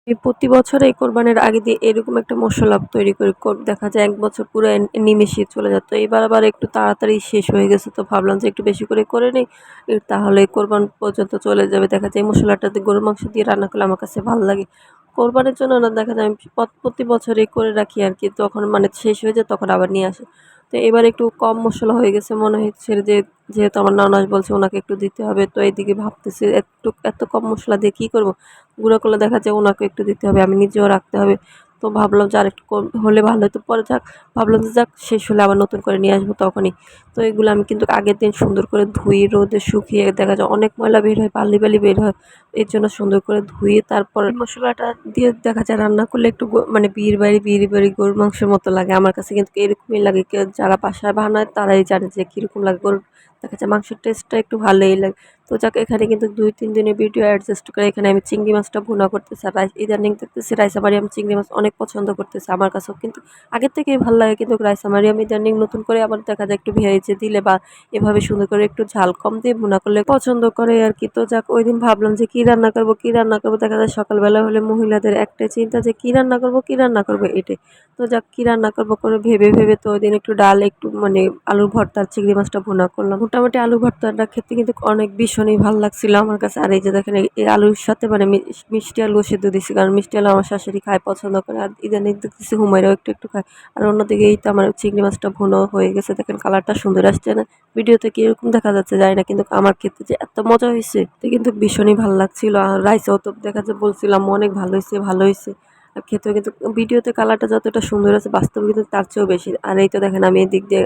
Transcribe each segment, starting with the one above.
আমি প্রতি বছর এই কোরবানির আগে দিয়ে এরকম একটা মসলা তৈরি করি। দেখা যায় ১ বছর পুরো নিমেষে চলে যেত। এবার আবার একটু তাড়াতাড়ি শেষ হয়ে গেছে, তো ভাবলাম যে একটু বেশি করে নেই। তাহলে কোরবান পর্যন্ত চলে যাবে। দেখা যায় এই মসলাটা দিয়ে গরুর মাংস দিয়ে রান্না করলে আমার কাছে ভাল লাগে। কোরবানির জন্য না, দেখা যায় আমি প্রতি বছরই করে রাখি আরকি। যখন মানে শেষ হয়ে যায় তখন আবার নিয়ে আসি। তো এবার একটু কম মসলা হয়ে গেছে মনে হচ্ছে যে, যেহেতু আমার ননদ বলছে ওনাকে একটু দিতে হবে। তো এইদিকে ভাবতেছি এত কম মসলা দিয়ে কি করব? গুঁড়া করলে দেখা যায় ওনাকে একটু দিতে হবে, আমি নিজেও রাখতে হবে। তো ভাবলাম যে আরেকটু কম হলে ভালো হতো। পরে ভাবলাম যে যাক, শেষ হলে আবার নতুন করে নিয়ে আসবো তখনই। তো এগুলো আমি কিন্তু আগের দিন সুন্দর করে ধুয়ে রোদে শুকিয়ে, দেখা যায় অনেক ময়লা বের হয়, বালি বের হয়। এর জন্য সুন্দর করে ধুয়ে তারপর মসলাটা দিয়ে দেখা যায় রান্না করলে একটু মানে বিয়ে বাড়ি গরুর মাংসের মতো লাগে। আমার কাছে কিন্তু এরকমই লাগে। যারা বাসায় বানায় তারাই জানে যে কিরকম লাগে। দেখা যায় মাংসের টেস্টটা একটু ভালোই লাগে। তো যাক, এখানে কিন্তু ২-৩ দিনের ভিডিও অ্যাডজাস্ট করে এখানে আমি চিংড়ি মাছটা ভুনা করতেছি। আর ইদানিং দেখতেছি রাইসা মারিয়াম চিংড়ি মাছ অনেক পছন্দ করতেছে। আমার কাছেও কিন্তু আগের থেকেই ভাল লাগে, কিন্তু রাইসা মারিয়াম ইদানিং নতুন করে আবার দেখা যায় একটু ভেজে দিলে বা এভাবে সুন্দর করে একটু ঝাল কম দিয়ে ভুনা করলে পছন্দ করে আরকি। তো যাক, ওইদিন ভাবলাম যে কি রান্না করব? দেখা যায় সকালবেলা হলে মহিলাদের একটাই চিন্তা যে কি রান্না করব এটাই। তো যাক, কি রান্না করব করে ভেবে তো ওইদিন একটু ডাল, একটু মানে আলুর ভর্তা আর চিংড়ি মাছটা ভুনা করলাম। মোটামুটি আলু ভর্তাটা খেতে কিন্তু অনেক ভীষণই ভাল লাগছিল আমার কাছে। আর এই যে দেখেন, এই আলুর সাথে মানে মিষ্টি আলুও সেদ্ধ দিছি। কারণ মিষ্টি আলু আমার শাশুড়ি খায়, পছন্দ করে। আর ইদানিং দেখতেছি হুমায়রাও একটু খায়। আর অন্যদিকে এই তো আমার চিংড়ি মাছটা ভুনাও হয়ে গেছে। দেখেন কালারটা সুন্দর আসছে না? ভিডিওতে কিরকম দেখা যাচ্ছে জানি না, কিন্তু আমার খেতে যে এত মজা হইছে, তো কিন্তু ভীষণই ভাল লাগছিল। আর রাইসও তো দেখা যায় বলছিলাম অনেক ভালো হইছে। আর খেতেও কিন্তু ভিডিওতে কালারটা যতটা সুন্দর আছে, বাস্তবে কিন্তু তার চেয়েও বেশি। আর এই তো দেখেন, আমি এদিক দিয়ে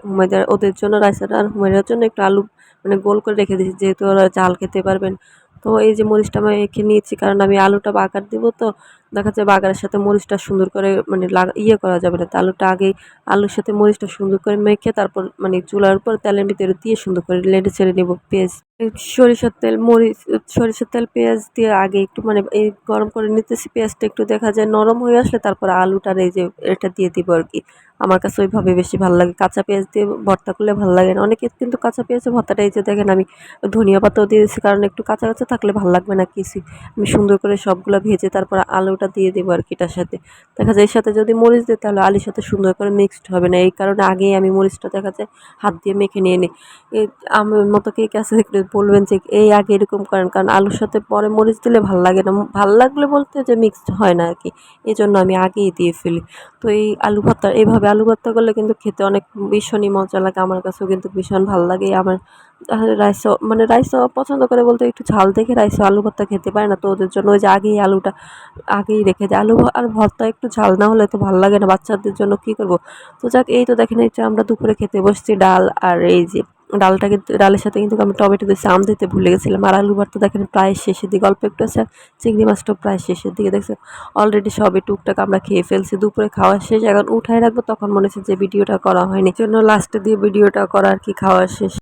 ওদের জন্য রাইসাটা আর হুমায়রার জন্য একটু আলু মানে গোল করে রেখে দিয়েছি, যেহেতু ওরা ঝাল খেতে পারবেন। তো এই যে মরিচটা আমি মেখে নিয়েছি, কারণ আমি আলুটা বাগার দিব। তো দেখা যায় বাগারের সাথে মরিচটা সুন্দর করে মানে করা যাবে না। তো আলুর সাথে মরিচটা সুন্দর করে মেখে তারপর মানে চুলার উপর তেলের ভিতরে দিয়ে সুন্দর করে নেড়ে ছেড়ে নেব। এই সরিষার তেল পেঁয়াজ দিয়ে আগে একটু মানে এই গরম করে নিতেছি। পেঁয়াজটা একটু দেখা যায় নরম হয়ে আসলে তারপর আলুটার এই যে এটা দিয়ে দিব আরকি। আমার কাছে ওইভাবে বেশি ভাল লাগে। কাঁচা পেঁয়াজ দিয়ে ভর্তা করলে ভাল লাগে না। অনেকে কিন্তু কাঁচা পেঁয়াজের ভর্তাটা, এই যে দেখেন আমি ধনিয়া পাতাও দিয়ে দিয়েছি, কারণ একটু কাঁচা থাকলে ভাল লাগবে না কিছুই। আমি সুন্দর করে সবগুলা ভেজে তারপর আলুটা দিয়ে দেবো আরকি এটার সাথে। দেখা যায় এর সাথে যদি মরিচ দিই তাহলে আলুর সাথে সুন্দর করে মিক্সড হবে না। এই কারণে আগেই আমি মরিচটা দেখা যায় হাত দিয়ে মেখে নিয়ে নিই। এই আমার মতো কে আছে একটু বলবেন যে এই আগে এরকম করেন, কারণ আলুর সাথে পরে মরিচ দিলে ভাল লাগে না। ভাল লাগলে বলতে যে মিক্সড হয় না আরকি। এজন্য আমি আগেই দিয়ে ফেলি। তো এই এইভাবে আলু ভর্তা করলে কিন্তু খেতে অনেক ভীষণই মজা লাগে। আমার কাছেও কিন্তু ভীষণ ভাল লাগে। আমার রাইসও পছন্দ করে বলতে একটু ঝাল দেখে রাইসও আলু ভর্তা খেতে পারে না। তো ওদের জন্য ওই যে আলুটা আগেই রেখে দেয়। আর ভর্তা একটু ঝাল না হলে তো ভাল লাগে না। বাচ্চাদের জন্য কি করব? তো যাক, এই তো দেখেন, এই যে আমরা দুপুরে খেতে বসছি ডাল, আর এই যে ডালটা কিন্তু ডালের সাথে কিন্তু আমি টমেটো দিয়েছি, আম দিতে ভুলে গেছিলাম। আর আলু ভর্তা দেখেন প্রায় শেষের দিকে, অল্প একটু আছে। চিংড়ি মাছটাও প্রায় শেষের দিকে, দেখছেন অলরেডি সবই টুকটাক আমরা খেয়ে ফেলছি। দুপুরে খাওয়া শেষ, এখন উঠায় রাখবো, তখন মনে হচ্ছে যে ভিডিওটা করা হয়নি, জন্য লাস্টে দিয়ে ভিডিওটা করা আর কি, খাওয়া শেষ।